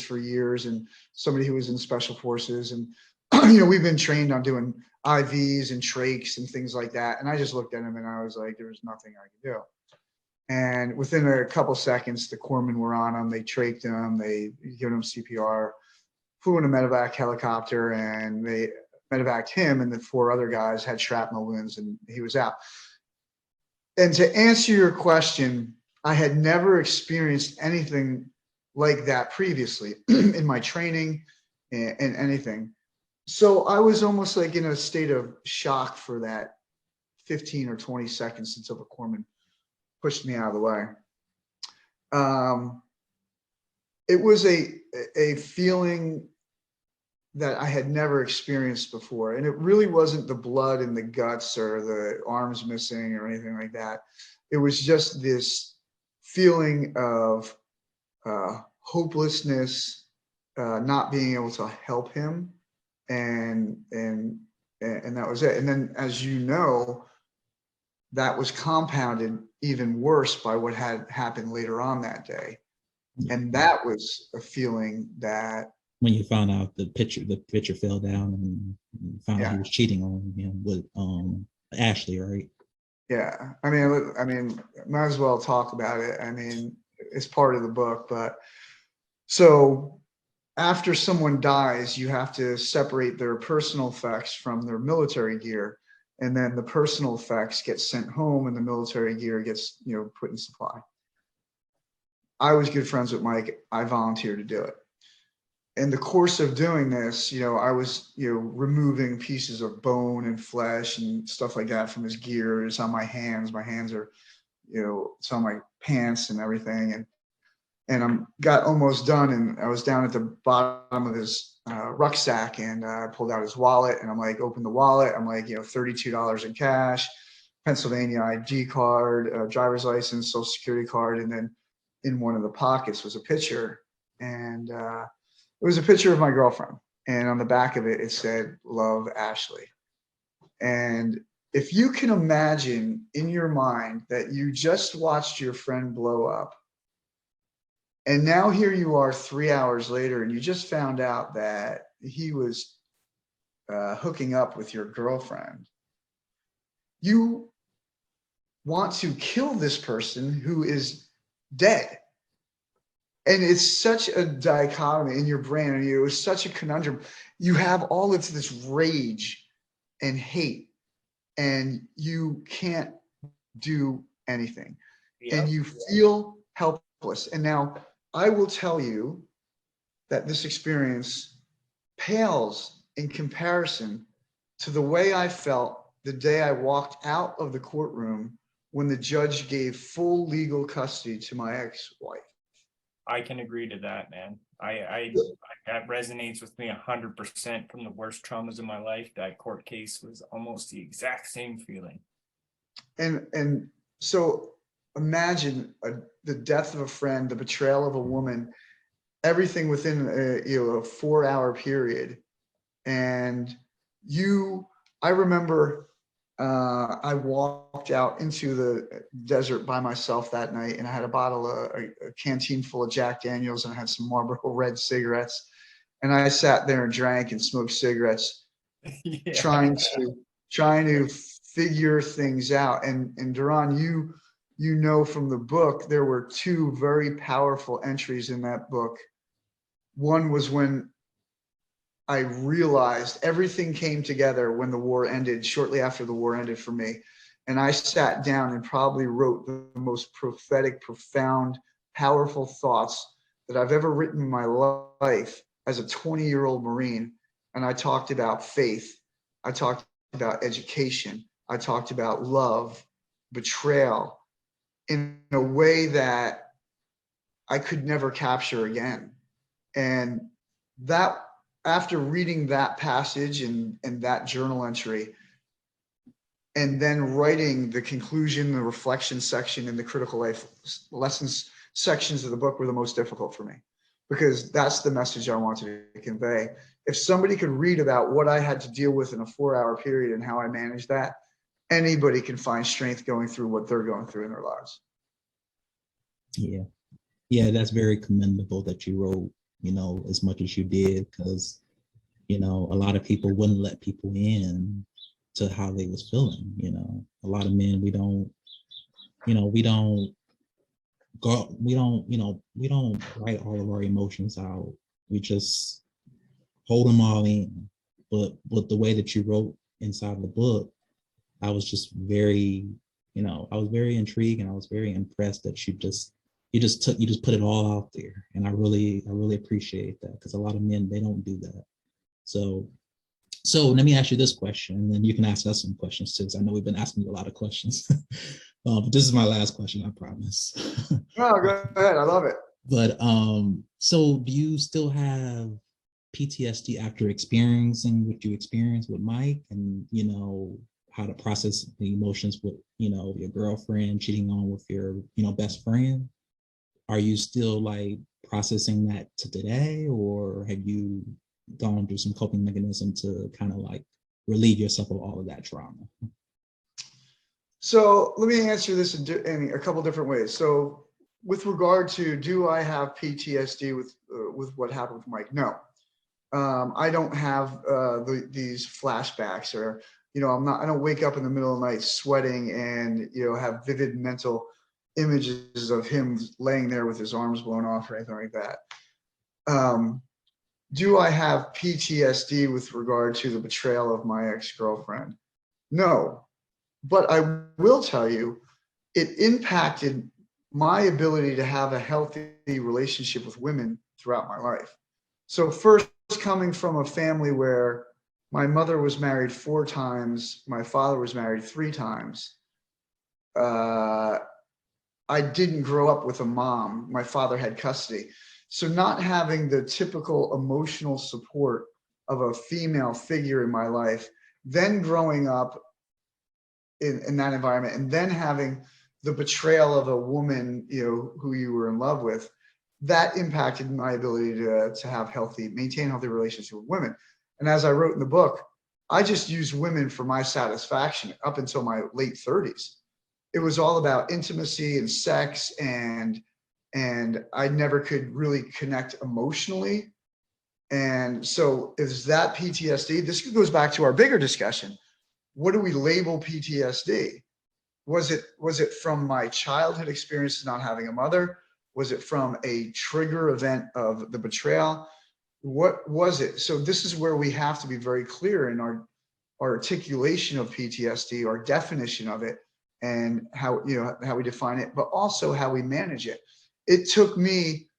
for years and somebody who was in special forces. And, we've been trained on doing IVs and trachs and things like that. And I just looked at him and I was like, there was nothing I could do. And within a couple seconds, the corpsmen were on him. They trached him. They gave him CPR, flew in a medevac helicopter, and they medevaced him. And the 4 other guys had shrapnel wounds, and he was out. And to answer your question, I had never experienced anything like that previously in my training and anything. So I was almost like in a state of shock for that 15 or 20 seconds until the corpsman pushed me out of the way. It was a feeling that I had never experienced before. And it really wasn't the blood in the guts or the arms missing or anything like that. It was just this feeling of hopelessness, not being able to help him. And that was it. And then, as you know, that was compounded even worse by what had happened later on that day. And that was a feeling that, when you found out the picture fell down and you found out he was cheating on him with Ashley, right? Yeah. I mean, might as well talk about it. I mean, it's part of the book, but so after someone dies, you have to separate their personal effects from their military gear. And then the personal effects get sent home and the military gear gets, put in supply. I was good friends with Mike. I volunteered to do it. In the course of doing this, I was, removing pieces of bone and flesh and stuff like that from his gear. It's on my hands. My hands are, it's on my pants and everything. And I got almost done, and I was down at the bottom of his rucksack, and I pulled out his wallet, and I'm like, open the wallet. I'm like, $32 in cash, Pennsylvania ID card, driver's license, social security card. And then in one of the pockets was a picture, and it was a picture of my girlfriend. And on the back of it, it said, "Love, Ashley." And if you can imagine in your mind that you just watched your friend blow up, and now here you are 3 hours later, and you just found out that he was hooking up with your girlfriend, you want to kill this person who is dead. And it's such a dichotomy in your brain. I mean, it was such a conundrum. You have all of this rage and hate, and you can't do anything. Yep. And you feel helpless. And now I will tell you that this experience pales in comparison to the way I felt the day I walked out of the courtroom when the judge gave full legal custody to my ex-wife. I can agree to that, man. That resonates with me 100%. From the worst traumas of my life, that court case was almost the exact same feeling. And so imagine the death of a friend, the betrayal of a woman, everything within a 4-hour period. And I remember I walked out into the desert by myself that night, and I had a canteen full of Jack Daniels, and I had some Marlboro Red cigarettes, and I sat there and drank and smoked cigarettes, trying to figure things out. And Duran, you know from the book, there were 2 very powerful entries in that book. One was when I realized everything came together when the war ended, shortly after the war ended for me. And I sat down and probably wrote the most prophetic, profound, powerful thoughts that I've ever written in my life as a 20-year-old Marine. And I talked about faith. I talked about education. I talked about love, betrayal, in a way that I could never capture again. And that, after reading that passage and that journal entry, and then writing the conclusion, the reflection section, and the critical life lessons sections of the book were the most difficult for me, because that's the message I wanted to convey. If somebody could read about what I had to deal with in a 4-hour period and how I managed that, anybody can find strength going through what they're going through in their lives. Yeah, that's very commendable that you wrote as much as you did, because, a lot of people wouldn't let people in to how they was feeling. A lot of men, we don't go, we don't write all of our emotions out. We just hold them all in. But with the way that you wrote inside the book, I was just very, I was very intrigued, and I was very impressed that you just put it all out there. And I really appreciate that, because a lot of men, they don't do that. So let me ask you this question, and then you can ask us some questions too, because I know we've been asking you a lot of questions. But this is my last question, I promise. No, go ahead. I love it. But so do you still have PTSD after experiencing what you experienced with Mike, and how to process the emotions with your girlfriend cheating on with your best friend? Are you still like processing that to today, or have you gone through some coping mechanism to kind of like relieve yourself of all of that trauma? So let me answer this in a couple different ways. So with regard to, do I have PTSD with what happened with Mike? No. I don't have these flashbacks, or I don't wake up in the middle of the night sweating and have vivid mental images of him laying there with his arms blown off or anything like that. Do I have PTSD with regard to the betrayal of my ex-girlfriend? No, but I will tell you, it impacted my ability to have a healthy relationship with women throughout my life. So first, coming from a family where my mother was married 4 times, my father was married 3 times. I didn't grow up with a mom. My father had custody. So not having the typical emotional support of a female figure in my life, then growing up in that environment, and then having the betrayal of a woman, who you were in love with, that impacted my ability to maintain healthy relationships with women. And as I wrote in the book, I just used women for my satisfaction up until my late 30s. It was all about intimacy and sex, and I never could really connect emotionally. And so is that PTSD? This goes back to our bigger discussion. What do we label PTSD? Was it from my childhood experience not having a mother? Was it from a trigger event of the betrayal? What was it? So this is where we have to be very clear in our articulation of PTSD, our definition of it, and how we define it, but also how we manage it. It took me,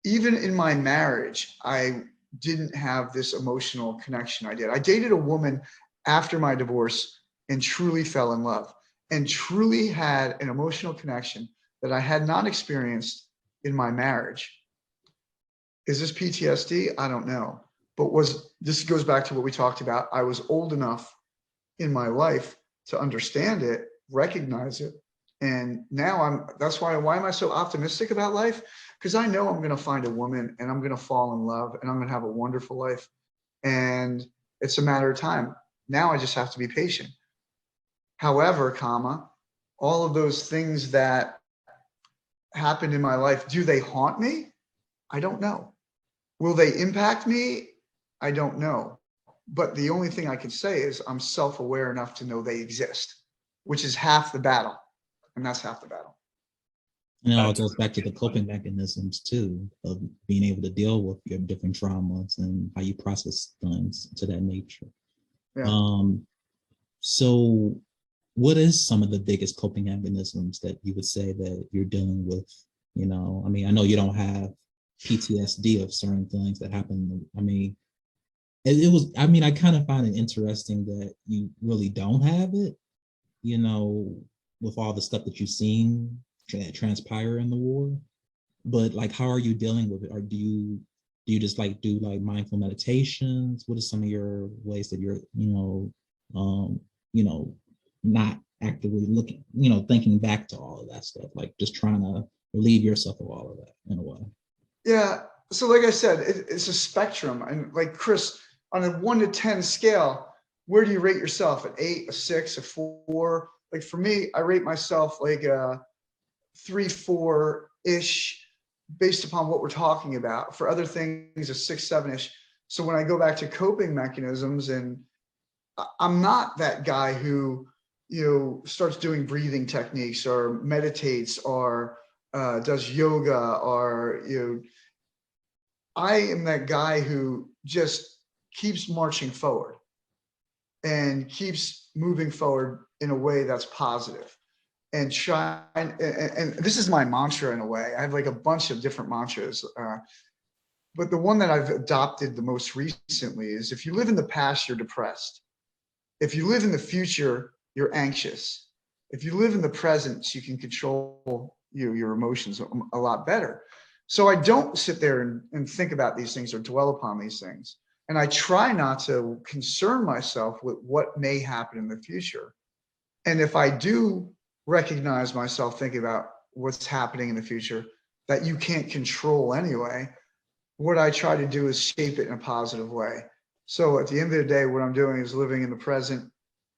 even in my marriage, I didn't have this emotional connection I did. I dated a woman after my divorce and truly fell in love and truly had an emotional connection that I had not experienced in my marriage. Is this PTSD? I don't know. But this goes back to what we talked about. I was old enough in my life to understand it, recognize it. And now that's why am I so optimistic about life? Because I know I'm going to find a woman and I'm going to fall in love and I'm going to have a wonderful life. And it's a matter of time. Now I just have to be patient. However, all of those things that happened in my life, do they haunt me? I don't know. Will they impact me? I don't know. But the only thing I can say is I'm self-aware enough to know they exist, which is half the battle. And that's half the battle. And it all goes back to the coping mechanisms too, of being able to deal with your different traumas and how you process things to that nature. Yeah. So what is some of the biggest coping mechanisms that you would say that you're dealing with? I know you don't have PTSD of certain things that happen. I kind of find it interesting that you really don't have it, with all the stuff that you've seen transpire in the war. But like, how are you dealing with it? Or do you just like do like mindful meditations? What are some of your ways that you're, not actively looking, thinking back to all of that stuff, like just trying to relieve yourself of all of that in a way? Yeah. So like I said, it's a spectrum. And like Chris, on a 1 to 10 scale, where do you rate yourself? An 8, a 6, a 4? Like for me, I rate myself like a 3, 4-ish, based upon what we're talking about. For other things, a 6, 7-ish. So when I go back to coping mechanisms, and I'm not that guy who, starts doing breathing techniques or meditates or does yoga or, I am that guy who just keeps marching forward and keeps moving forward in a way that's positive and try. And this is my mantra in a way. I have like a bunch of different mantras. But the one that I've adopted the most recently is, if you live in the past, you're depressed. If you live in the future, you're anxious. If you live in the present, you can control your emotions a lot better. So I don't sit there and think about these things or dwell upon these things. And I try not to concern myself with what may happen in the future. And if I do recognize myself thinking about what's happening in the future that you can't control anyway, what I try to do is shape it in a positive way. So at the end of the day, what I'm doing is living in the present,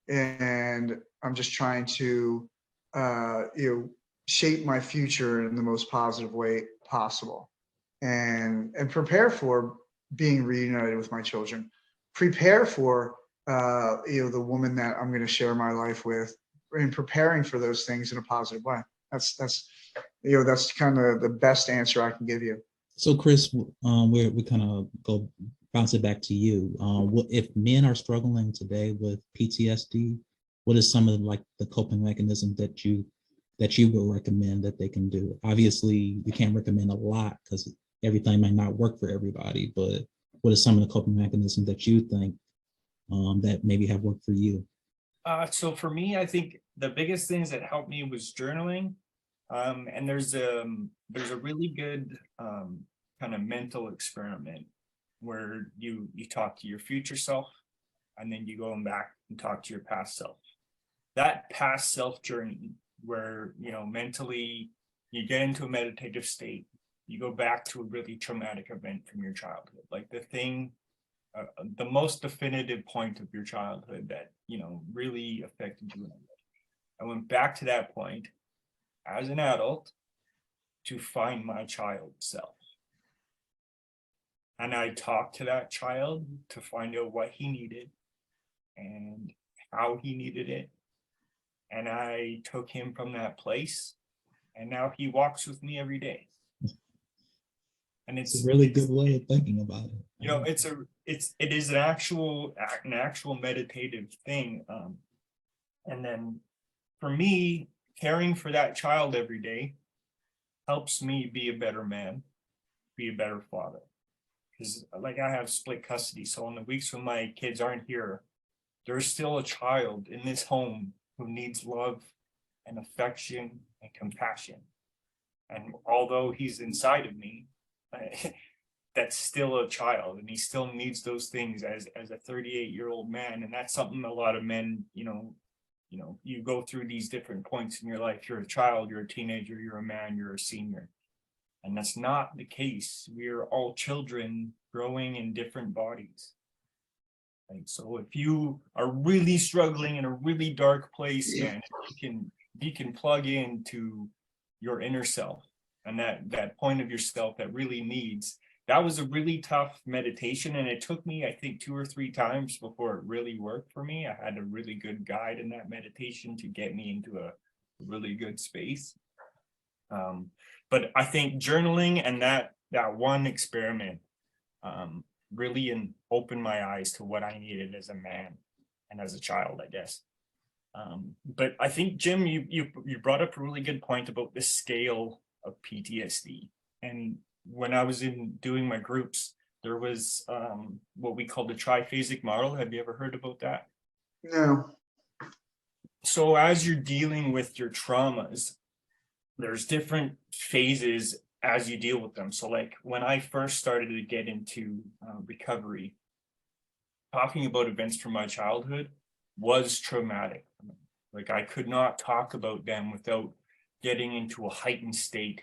and I'm just trying to, shape my future in the most positive way possible, and prepare for being reunited with my children, prepare for, the woman that I'm going to share my life with, and preparing for those things in a positive way. That's kind of the best answer I can give you. So, Chris, we kind of go bounce it back to you. What if men are struggling today with PTSD? What is some of like the coping mechanisms that you would recommend that they can do? Obviously, you can't recommend a lot because everything might not work for everybody. But what are some of the coping mechanisms that you think that maybe have worked for you? So for me, I think the biggest things that helped me was journaling. And there's a really good kind of mental experiment where you talk to your future self, and then you go back and talk to your past self. That past self journey where, mentally you get into a meditative state, you go back to a really traumatic event from your childhood, like the most definitive point of your childhood that, really affected you. I went back to that point as an adult to find my child self. And I talked to that child to find out what he needed and how he needed it. And I took him from that place, and now he walks with me every day. And It's a really good way of thinking about it. It is an actual meditative thing. And then for me, caring for that child every day helps me be a better man, be a better father. Because like I have split custody. So on the weeks when my kids aren't here, there's still a child in this home who needs love and affection and compassion. And although he's inside of me, that's still a child, and he still needs those things as a 38-year-old man. And that's something a lot of men, you go through these different points in your life. You're a child, you're a teenager, you're a man, you're a senior. And that's not the case. We are all children growing in different bodies. And so if you are really struggling in a really dark place, man, you can plug into your inner self and that point of yourself that really needs. That was a really tough meditation, and it took me, I think, 2 or 3 times before it really worked for me. I had a really good guide in that meditation to get me into a really good space. But I think journaling and that one experiment really opened my eyes to what I needed as a man and as a child, I guess. But I think, Jim, you brought up a really good point about the scale of PTSD. And when I was doing my groups, there was what we call the triphasic model. Have you ever heard about that? No. So as you're dealing with your traumas, there's different phases as you deal with them. So like when I first started to get into recovery, talking about events from my childhood was traumatic. Like I could not talk about them without getting into a heightened state,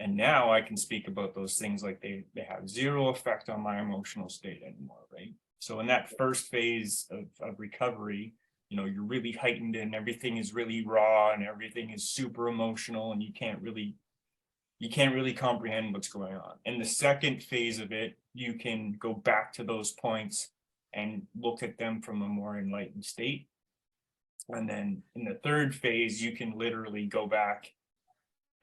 and now I can speak about those things like they have zero effect on my emotional state anymore, right? So in that first phase of recovery, you're really heightened and everything is really raw and everything is super emotional, and you can't really you can't really comprehend what's going on. In the second phase of it, you can go back to those points and look at them from a more enlightened state. And then in the third phase, you can literally go back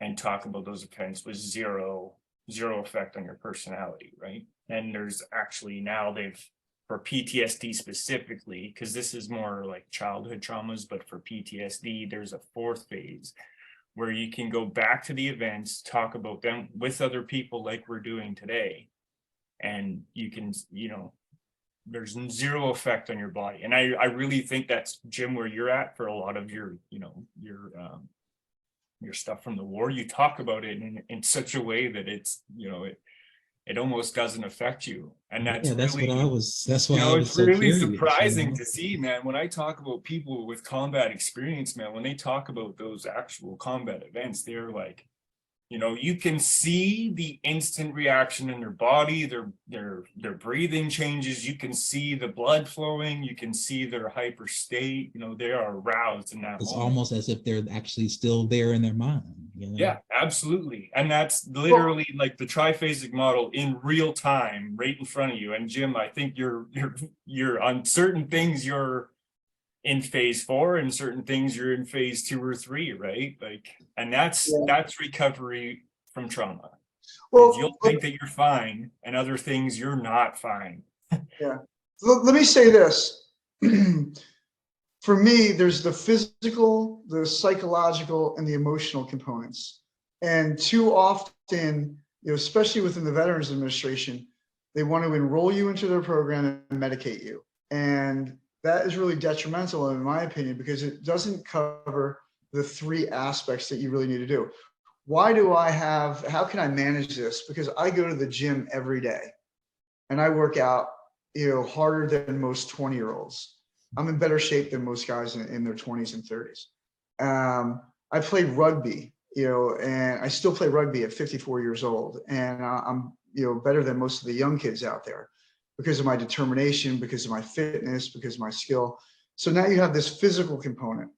and talk about those events with zero effect on your personality, right? And there's actually now for PTSD specifically, because this is more like childhood traumas, but for PTSD, there's a fourth phase where you can go back to the events, talk about them with other people like we're doing today. And you can, there's zero effect on your body. And I really think that's, Jim, where you're at for a lot of your stuff from the war. You talk about it in such a way that it's, it almost doesn't affect you. And that's that's really, what I was, that's why I was it's so really curious, surprising to see, man, when I talk about people with combat experience, man, when they talk about those actual combat events, they're like, you can see the instant reaction in their body, their breathing changes, you can see the blood flowing, you can see their hyper state, they are aroused in that It's moment. almost as if they're actually still there in their mind. Yeah, absolutely. And that's literally like the triphasic model in real time, right in front of you. And Jim, I think you're on certain things, you're in phase 4, and certain things you're in phase 2 or 3, right? Like, and that's recovery from trauma. Well, you'll think that you're fine, and other things you're not fine. Yeah. Let me say this. For me, there's the physical, the psychological, and the emotional components. And too often, especially within the Veterans Administration, they want to enroll you into their program and medicate you. And that is really detrimental, in my opinion, because it doesn't cover the 3 aspects that you really need to do. How can I manage this? Because I go to the gym every day and I work out, harder than most 20-year-olds. I'm in better shape than most guys in their 20s and 30s. I play rugby, and I still play rugby at 54 years old. And I'm, better than most of the young kids out there because of my determination, because of my fitness, because of my skill. So now you have this physical component,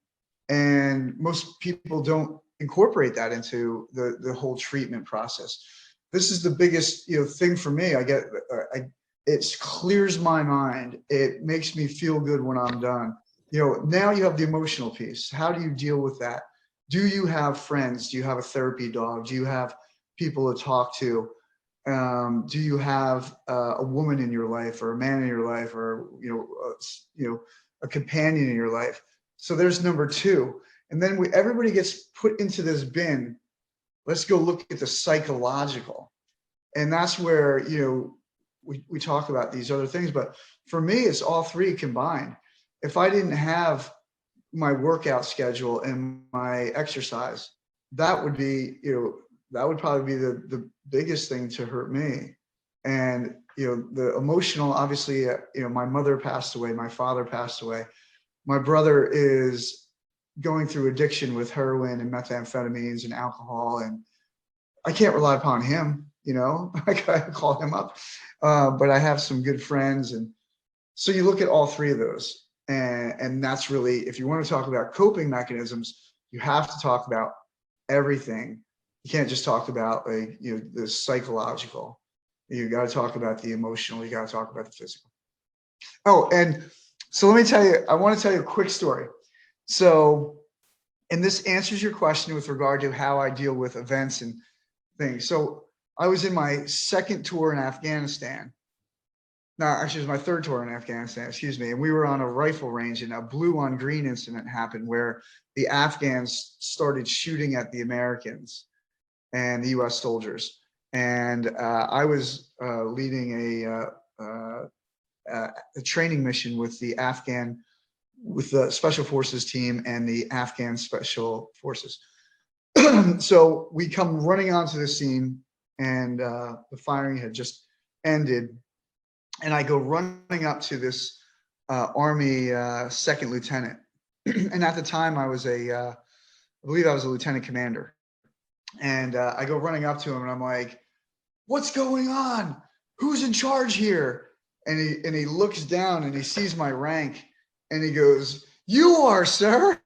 and most people don't incorporate that into the whole treatment process. This is the biggest, thing for me. It clears my mind. It makes me feel good when I'm done. Now you have the emotional piece. How do you deal with that? Do you have friends? Do you have a therapy dog? Do you have people to talk to? Do you have a woman in your life, or a man in your life, or a companion in your life? So there's number 2. And then everybody gets put into this bin. Let's go look at the psychological. And that's where, we talk about these other things, but for me, it's all 3 combined. If I didn't have my workout schedule and my exercise, that would be, that would probably be the biggest thing to hurt me. And, the emotional, obviously, my mother passed away, my father passed away. My brother is going through addiction with heroin and methamphetamines and alcohol, and I can't rely upon him. I gotta call him up. But I have some good friends. And so you look at all 3 of those. And that's really, if you want to talk about coping mechanisms, you have to talk about everything. You can't just talk about the psychological. You got to talk about the emotional. You got to talk about the physical. Oh, and so let me tell you, I want to tell you a quick story. So, and this answers your question with regard to how I deal with events and things. So I was in my 2nd tour in Afghanistan. No, actually, it was my 3rd tour in Afghanistan, excuse me. And we were on a rifle range, and a blue on green incident happened where the Afghans started shooting at the Americans and the US soldiers. And I was leading a training mission with the Special Forces team and the Afghan Special Forces. So we come running onto the scene, and the firing had just ended. And I go running up to this Army 2nd lieutenant. And at the time I believe I was a lieutenant commander. And I go running up to him and I'm like, "What's going on? Who's in charge here?" And he looks down and he sees my rank and he goes, "You are, sir."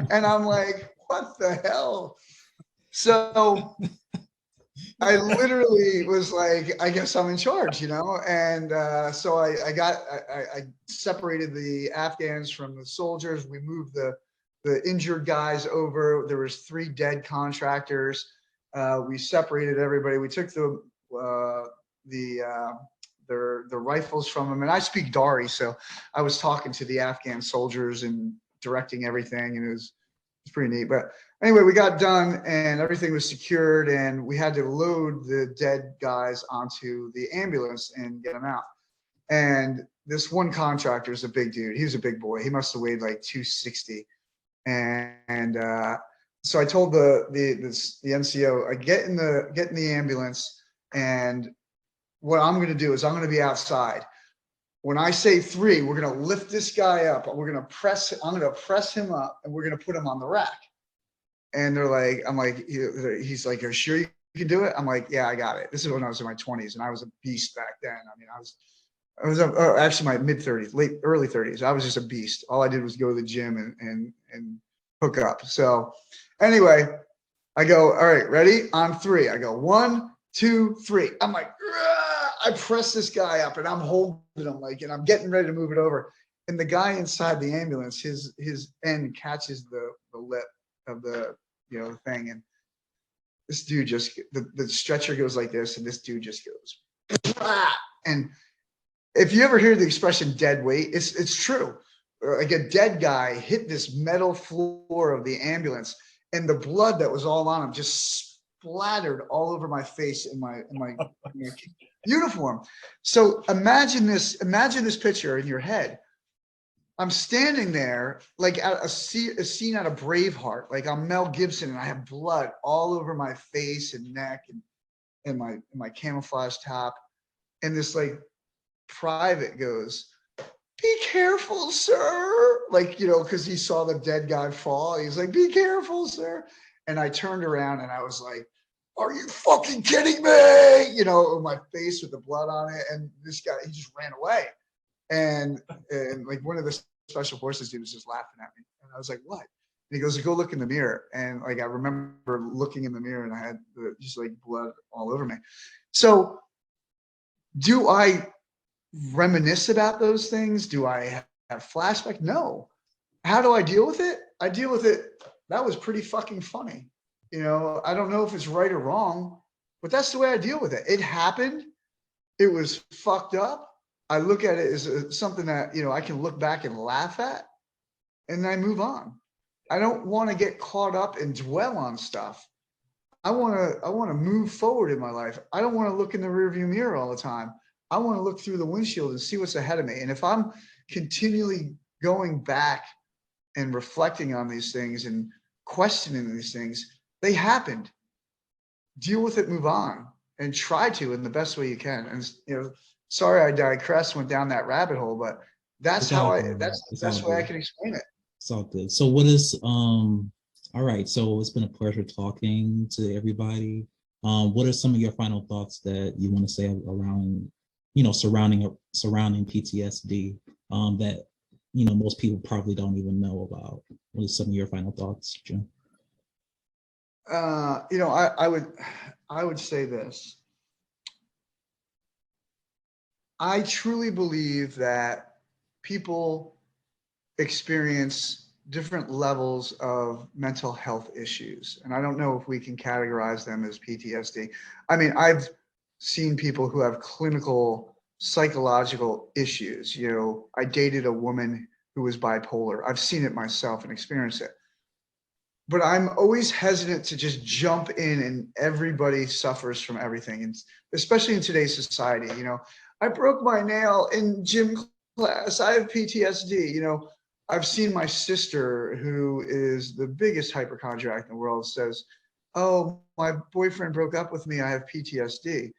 And I'm like, "What the hell?" So I literally was like, I guess I'm in charge, and so I separated the Afghans from the soldiers. We moved the injured guys over. There was 3 dead contractors. We separated everybody. We took the their rifles from them, and I speak Dari, so I was talking to the Afghan soldiers and directing everything, and it's pretty neat. But anyway, we got done and everything was secured, and we had to load the dead guys onto the ambulance and get them out. And this one contractor is a big dude. He was a big boy. He must have weighed like 260. And so I told the NCO, I get in the ambulance, and what I'm going to do is I'm going to be outside. When I say 3, we're going to lift this guy up. I'm going to press him up, and we're going to put him on the rack. And they're like, I'm like, he's like, "You're sure you can do it?" I'm like, "Yeah, I got it." This is when I was in my 20s, and I was a beast back then. I mean, I was actually my mid 30s, early 30s. I was just a beast. All I did was go to the gym and hook up. So anyway, I go, "All right, ready? On 3." I go 1, 2, 3. I'm like, "Rah!" I press this guy up, and I'm holding him and I'm getting ready to move it over. And the guy inside the ambulance, his end catches the lip of the thing, and this dude just the stretcher goes like this, and this dude just goes, "Rah!" And if you ever hear the expression "dead weight," it's true. Like a dead guy hit this metal floor of the ambulance, and the blood that was all on him just splattered all over my face in my uniform. So imagine this picture in your head. I'm standing there like at a scene out of Braveheart, like I'm Mel Gibson, and I have blood all over my face and neck and my camouflage top. And this like private goes, "Be careful, sir." Like, because he saw the dead guy fall. He's like, "Be careful, sir." And I turned around and I was like, "Are you fucking kidding me?" My face with the blood on it. And this guy, he just ran away. And like one of the special forces dudes was just laughing at me. And I was like, "What?" And he goes, "Go look in the mirror." And like I remember looking in the mirror, and I had just like blood all over me. So do I reminisce about those things? Do I have flashback? No. How do I deal with it? I deal with it. That was pretty fucking funny. I don't know if it's right or wrong, but that's the way I deal with it. It happened. It was fucked up. I look at it as something that, I can look back and laugh at, and then I move on. I don't want to get caught up and dwell on stuff. I want to move forward in my life. I don't want to look in the rearview mirror all the time. I want to look through the windshield and see what's ahead of me. And if I'm continually going back and reflecting on these things and questioning these things, they happened. Deal with it, move on, and try to in the best way you can. And sorry I digressed, went down that rabbit hole, but that's that's the best way I can explain it. It's all good. So what is all right, so it's been a pleasure talking to everybody. What are some of your final thoughts that you want to say around, surrounding PTSD that most people probably don't even know about? What are some of your final thoughts, Jim? I would say this. I truly believe that people experience different levels of mental health issues. And I don't know if we can categorize them as PTSD. I mean, I've seen people who have clinical psychological issues. I dated a woman who was bipolar. I've seen it myself and experienced it. But I'm always hesitant to just jump in, and everybody suffers from everything. And especially in today's society, I broke my nail in gym class. I have PTSD. I've seen my sister, who is the biggest hypochondriac in the world, says, "Oh, my boyfriend broke up with me. I have PTSD."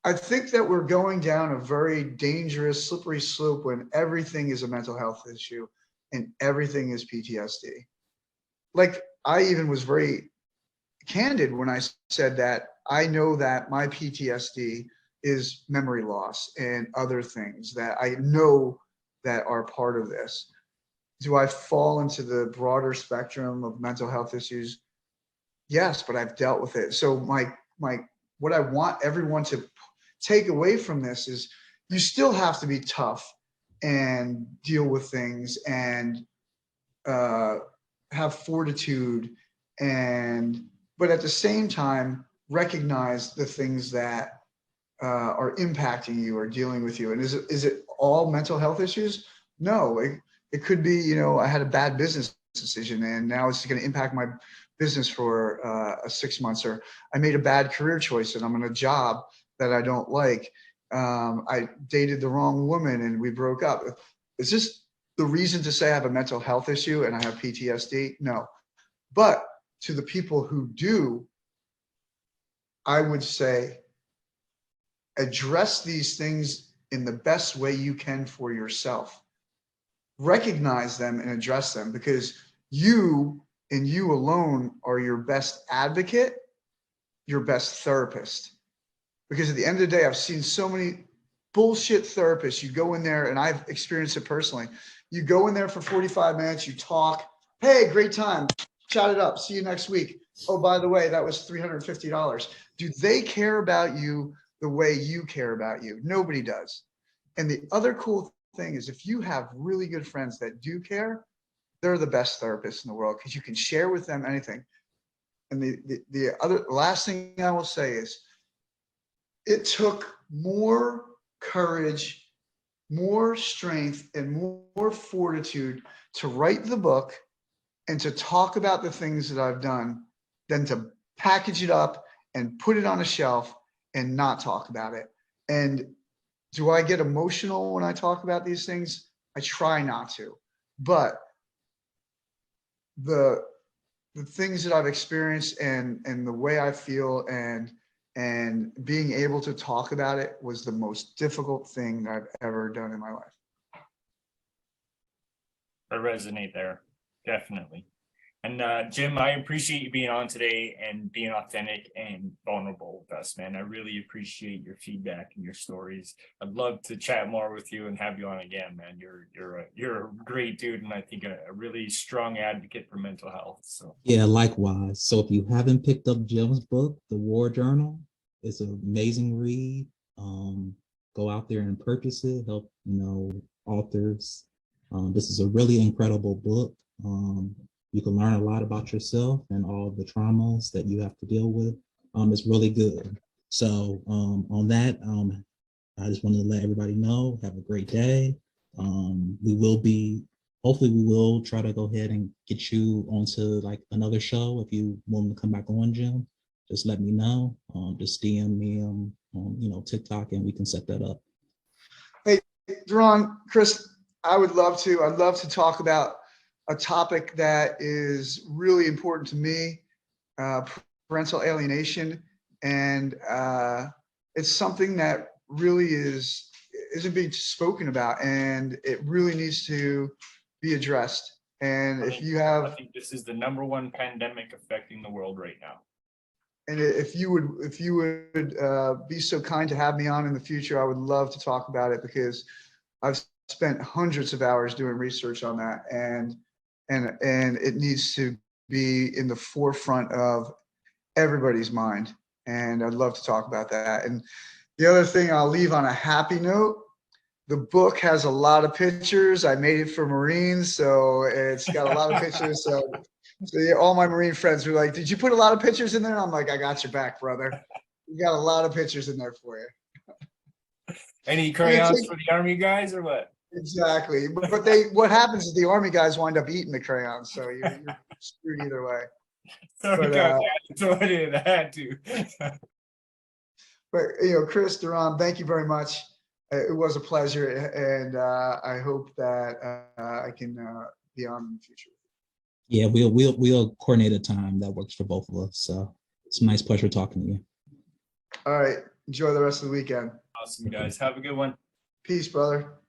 I think that we're going down a very dangerous, slippery slope when everything is a mental health issue and everything is PTSD. Like, I even was very candid when I said that I know that my PTSD is memory loss and other things that I know that are part of this. Do I fall into the broader spectrum of mental health issues? Yes, but I've dealt with it. So my what I want everyone to take away from this is you still have to be tough and deal with things and have fortitude, but at the same time recognize the things that are impacting you or dealing with you. And is it all mental health issues? No, it could be, you know, I had a bad business decision and now it's going to impact my business for 6 months, or I made a bad career choice and I'm in a job that I don't like. I dated the wrong woman and we broke up. Is this the reason to say I have a mental health issue and I have PTSD? No. But to the people who do, I would say address these things in the best way you can for yourself. Recognize them and address them, because you and you alone are your best advocate, your best therapist. Because at the end of the day, I've seen so many bullshit therapists. You go in there, and I've experienced it personally. You go in there for 45 minutes, you talk, hey, great time, chat it up, see you next week. Oh, by the way, that was $350. Do they care about you the way you care about you? Nobody does. And the other cool thing is, if you have really good friends that do care, they're the best therapists in the world, because you can share with them anything. And the last thing I will say is, it took more courage, more strength, and more fortitude to write the book and to talk about the things that I've done than to package it up and put it on a shelf and not talk about it. And do I get emotional when I talk about these things? I try not to, but the things that I've experienced and the way I feel and being able to talk about it was the most difficult thing I've ever done in my life. I resonate there, definitely. And Jim, I appreciate you being on today and being authentic and vulnerable with us, man. I really appreciate your feedback and your stories. I'd love to chat more with you and have you on again, man. You're a great dude, and I think a really strong advocate for mental health. So Yeah, likewise. So if you haven't picked up Jim's book, The War Journal, it's an amazing read. Go out there and purchase it. Help, authors. This is a really incredible book. You can learn a lot about yourself and all the traumas that you have to deal with. It's really good. So on that, I just wanted to let everybody know, have a great day. Hopefully we will try to go ahead and get you onto like another show. If you want to come back on, Jim, just let me know. Just DM me on TikTok and we can set that up. Hey, Duran, Chris, I'd love to talk about a topic that is really important to me, parental alienation. And it's something that really isn't being spoken about, and it really needs to be addressed. And I think this is the #1 pandemic affecting the world right now. And if you would be so kind to have me on in the future, I would love to talk about it, because I've spent hundreds of hours doing research on that, and it needs to be in the forefront of everybody's mind. And I'd love to talk about that. And the other thing, I'll leave on a happy note. The book has a lot of pictures. I made it for Marines, so it's got a lot of pictures. So yeah, all my Marine friends were like, "Did you put a lot of pictures in there?" And I'm like, "I got your back, brother. You got a lot of pictures in there for you." Any crayons for the Army guys or what? Exactly. But what happens is the Army guys wind up eating the crayons, so you're screwed either way. Throw it in. I had to. But Chris, Duran, thank you very much. It was a pleasure, and I hope that I can be on in the future. Yeah, we'll coordinate a time that works for both of us. So it's a nice pleasure talking to you. All right. Enjoy the rest of the weekend. Awesome, guys. Have a good one. Peace, brother.